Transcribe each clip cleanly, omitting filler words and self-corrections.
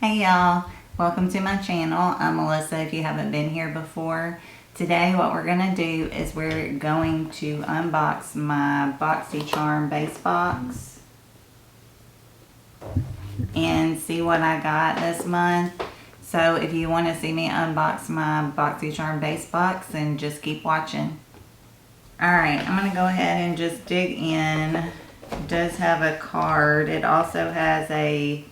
Hey y'all, welcome to my channel. I'm Melissa if you haven't been here before. Today what we're going to do is we're going to unbox my Boxycharm base box and see what I got this month. So if you want to see me unbox my Boxycharm base box, then just keep watching. Alright, I'm going to go ahead and just dig in. It does have a card. It also has a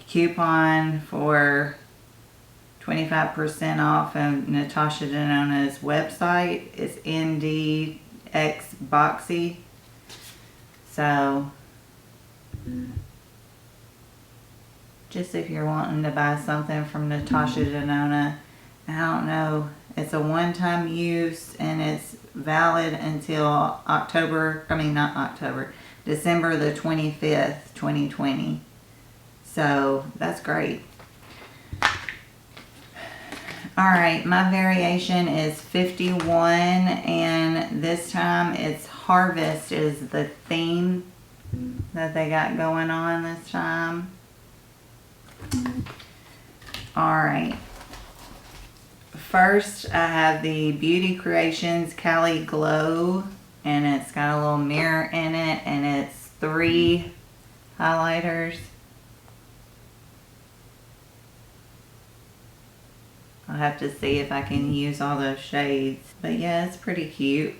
coupon for 25% off of Natasha Denona's website. It's NDX Boxy. So just if you're wanting to buy something from Natasha Denona, I don't know, it's a one-time use and it's valid until December the 25th, 2020. So that's great. Alright, my variation is 51 and this time it's Harvest is the theme that they got going on this time. Alright. First I have the Beauty Creations Cali Glow and it's got a little mirror in it and it's 3 highlighters. I'll have to see if I can use all those shades. But yeah, it's pretty cute.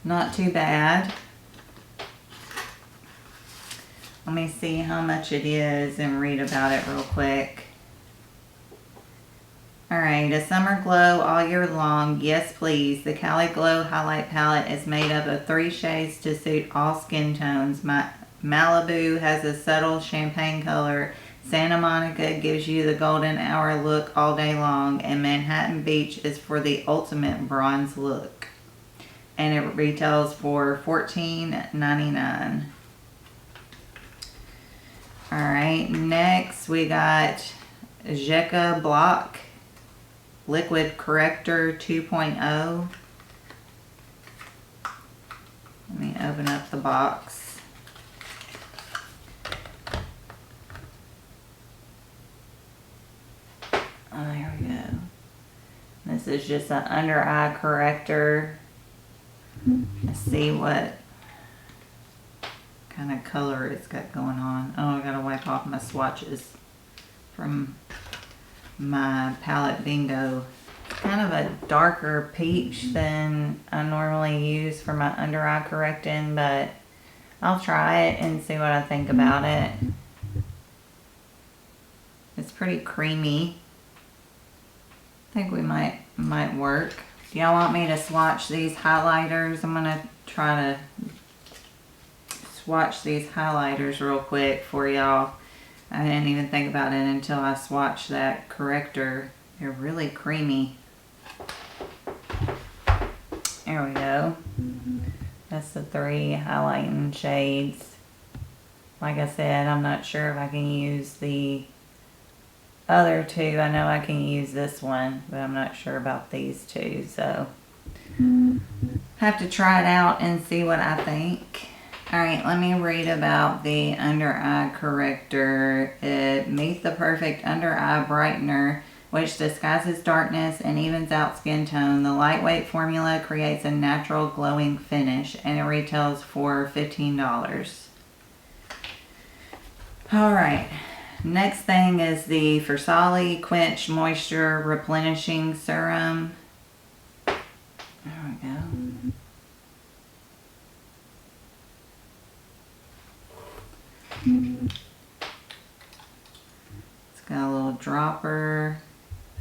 Not too bad. Let me see how much it is and read about it real quick. Alright, a summer glow all year long. Yes, please. The Cali Glow Highlight Palette is made up of 3 shades to suit all skin tones. Malibu has a subtle champagne color. Santa Monica gives you the golden hour look all day long, and Manhattan Beach is for the ultimate bronze look. And it retails for $14.99. Alright, next we got Jeka Block Liquid Corrector 2.0. Let me open up the box. Oh, there we go. This is just an under eye corrector. Let's see what kind of color it's got going on. Oh, I gotta wipe off my swatches from my palette bingo. Kind of a darker peach than I normally use for my under eye correcting, but I'll try it and see what I think about it. It's pretty creamy. I think we might work. Do y'all want me to swatch these highlighters? I'm gonna try to swatch these highlighters real quick for y'all. I didn't even think about it until I swatched that corrector. They're really creamy. There we go. That's the 3 highlighting shades. Like I said, I'm not sure if I can use the other 2. I know I can use this one, but I'm not sure about these 2, so have to try it out and see what I think. Alright, let me read about the under eye corrector. Meet the perfect under eye brightener which disguises darkness and evens out skin tone. The lightweight formula creates a natural glowing finish and it retails for $15. Alright. Next thing is the Fersalie Quench Moisture Replenishing Serum. There we go. It's got a little dropper.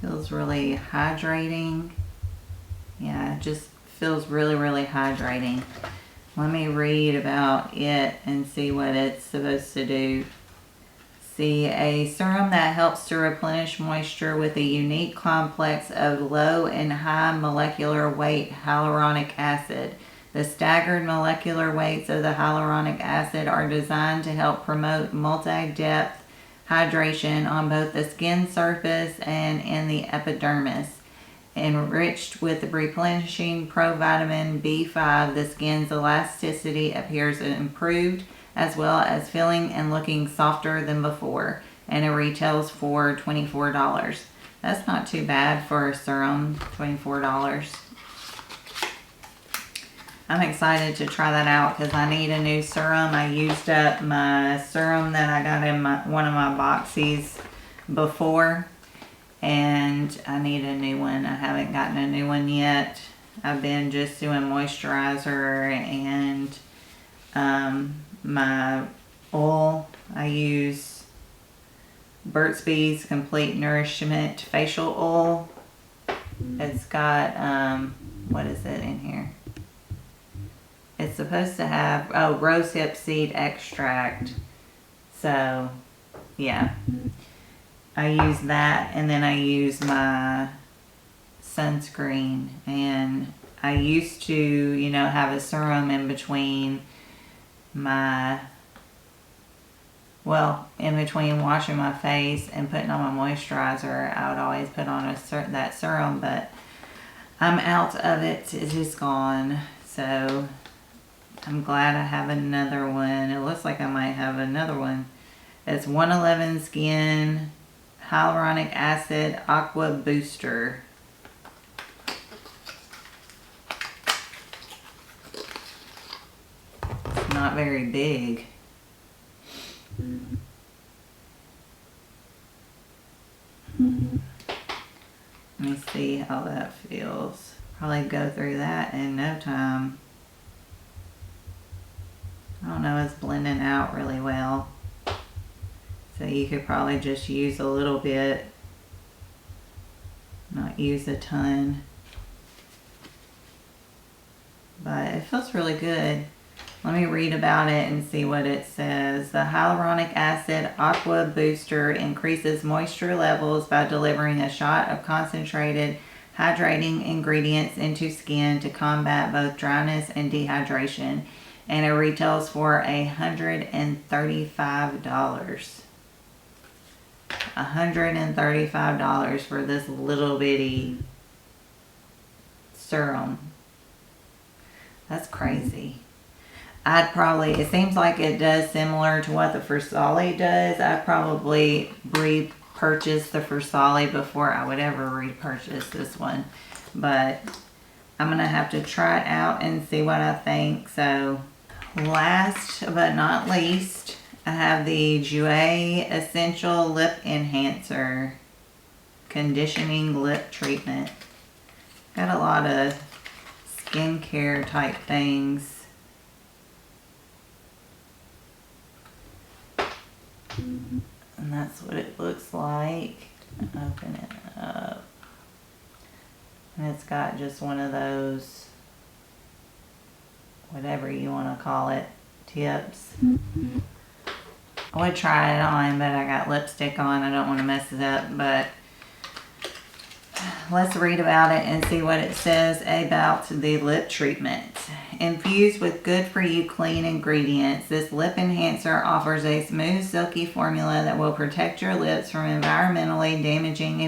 Feels really hydrating. Yeah, it just feels really, really hydrating. Let me read about it and see what it's supposed to do. A serum that helps to replenish moisture with a unique complex of low and high molecular weight hyaluronic acid. The staggered molecular weights of the hyaluronic acid are designed to help promote multi-depth hydration on both the skin surface and in the epidermis. Enriched with the replenishing provitamin B5, the skin's elasticity appears improved, as well as feeling and looking softer than before. And it retails for $24. That's not too bad for a serum, $24. I'm excited to try that out because I need a new serum. I used up my serum that I got in one of my boxies before, and I need a new one. I haven't gotten a new one yet. I've been just doing moisturizer and my oil. I use Burt's Bees Complete Nourishment Facial Oil. It's got, what is it in here? It's supposed to have, rosehip seed extract. So, yeah. I use that, and then I use my sunscreen. And I used to, you know, have a serum in between in between washing my face and putting on my moisturizer. I would always put on that serum, but I'm out of it. It is gone. So I'm glad I have another one. It looks like I might have another one. It's 111 Skin Hyaluronic Acid Aqua Booster. It's not very big. Let me see how that feels. Probably go through that in no time. I don't know, it's blending out really well. So you could probably just use a little bit, not use a ton. But it feels really good. Let me read about it and see what it says. The Hyaluronic Acid Aqua Booster increases moisture levels by delivering a shot of concentrated hydrating ingredients into skin to combat both dryness and dehydration. And it retails for $135. $135 for this little bitty serum. That's crazy. it seems like it does similar to what the Fersalie does. I'd probably repurchase the Fersalie before I would ever repurchase this one. But I'm going to have to try it out and see what I think. So last but not least, I have the Jouer Essential Lip Enhancer Conditioning Lip Treatment. Got a lot of skincare type things. And that's what it looks like. Open it up. And it's got just one of those, whatever you want to call it, tips. I would try it on, but I got lipstick on. I don't want to mess it up, but let's read about it and see what it says about the lip treatment. Infused with good-for-you clean ingredients, this lip enhancer offers a smooth, silky formula that will protect your lips from environmentally damaging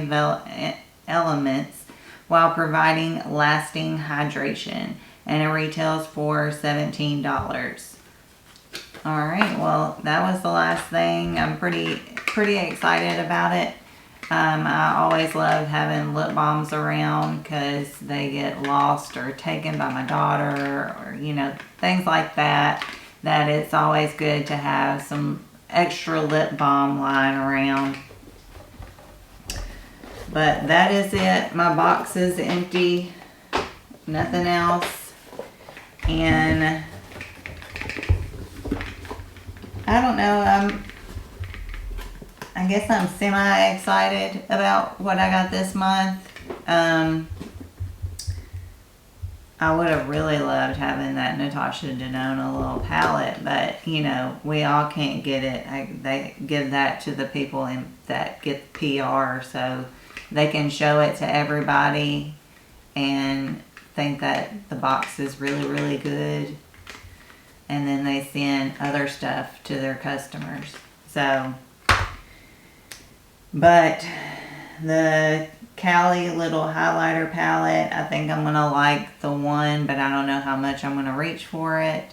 elements while providing lasting hydration. And it retails for $17. Alright, well, that was the last thing. I'm pretty excited about it. I always love having lip balms around because they get lost or taken by my daughter or, you know, things like that. That it's always good to have some extra lip balm lying around. But that is it. My box is empty. Nothing else. And I don't know, I guess I'm semi-excited about what I got this month. I would have really loved having that Natasha Denona little palette, but, you know, we all can't get it. They give that to the people that get PR, so they can show it to everybody and think that the box is really, really good. And then they send other stuff to their customers. So, but the Cali little highlighter palette, I think I'm going to like the one, but I don't know how much I'm going to reach for it.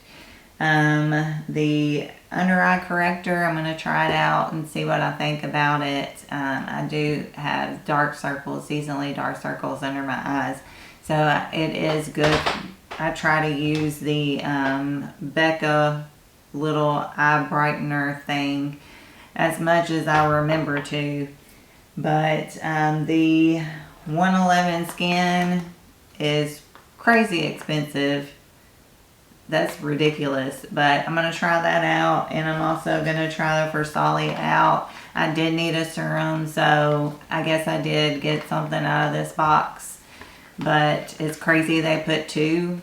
The under eye corrector, I'm going to try it out and see what I think about it. I do have dark circles, seasonally dark circles under my eyes. So it is good. I try to use the Becca little eye brightener thing as much as I remember to. But the 111 skin is crazy expensive. That's ridiculous, but I'm going to try that out, and I'm also going to try the Fersalie out. I did need a serum, so I guess I did get something out of this box, but it's crazy they put 2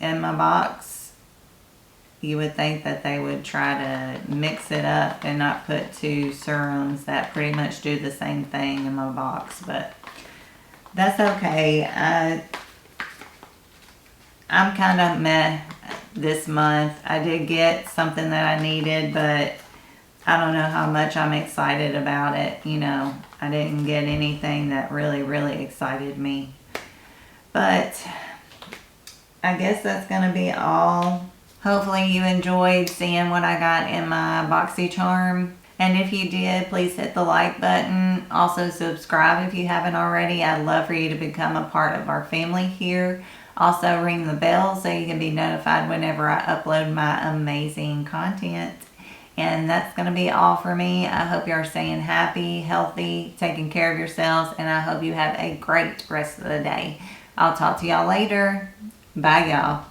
in my box. You would think that they would try to mix it up and not put 2 serums that pretty much do the same thing in my box, but that's okay. I'm kind of meh this month. I did get something that I needed, but I don't know how much I'm excited about it. You know, I didn't get anything that really, really excited me. But I guess that's going to be all. Hopefully you enjoyed seeing what I got in my Boxycharm. And if you did, please hit the like button. Also subscribe if you haven't already. I'd love for you to become a part of our family here. Also ring the bell so you can be notified whenever I upload my amazing content. And that's going to be all for me. I hope you are staying happy, healthy, taking care of yourselves, and I hope you have a great rest of the day. I'll talk to y'all later. Bye, y'all.